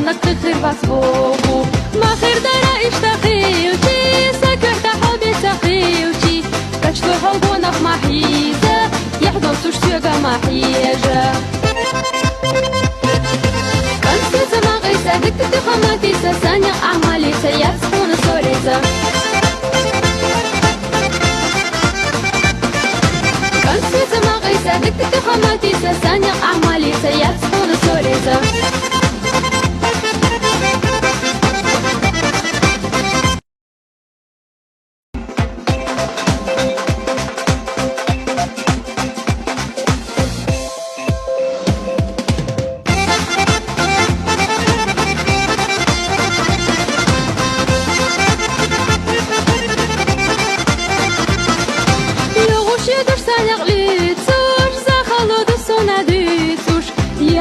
انك تخير بسبوبو ما خير دارا اشتخيوتي سكرت حبي سخيوتي كشتو حبونا في محيزة يحضن تشتوغا محيجة كان سيزا ما غيسا دكت تخماتي سسانيا أعمالي سيار سخون سوريزا كان سيزا ما غيسا دكت تخماتي سسانيا أعمالي سيار سخون سوريزا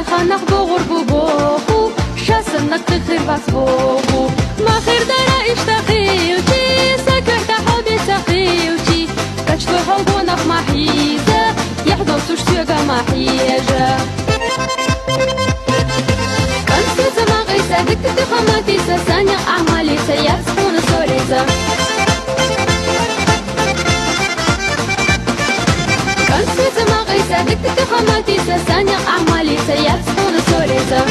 خانق بغور ببوخو شاسنك تخير بسبوخو ما خير دارا اشتخيوتي سكرت حبي سخيوتي كشتو حبونا في محيزة يحضن تشتوغا محيجة كان سيزا ما غيسا دكت تخماتي سسانيا أعمالي سيار سخون سوريزا كان سيزا ما غيسا دكت تخماتي سسانيا أعمالي سيار سخون سوريزا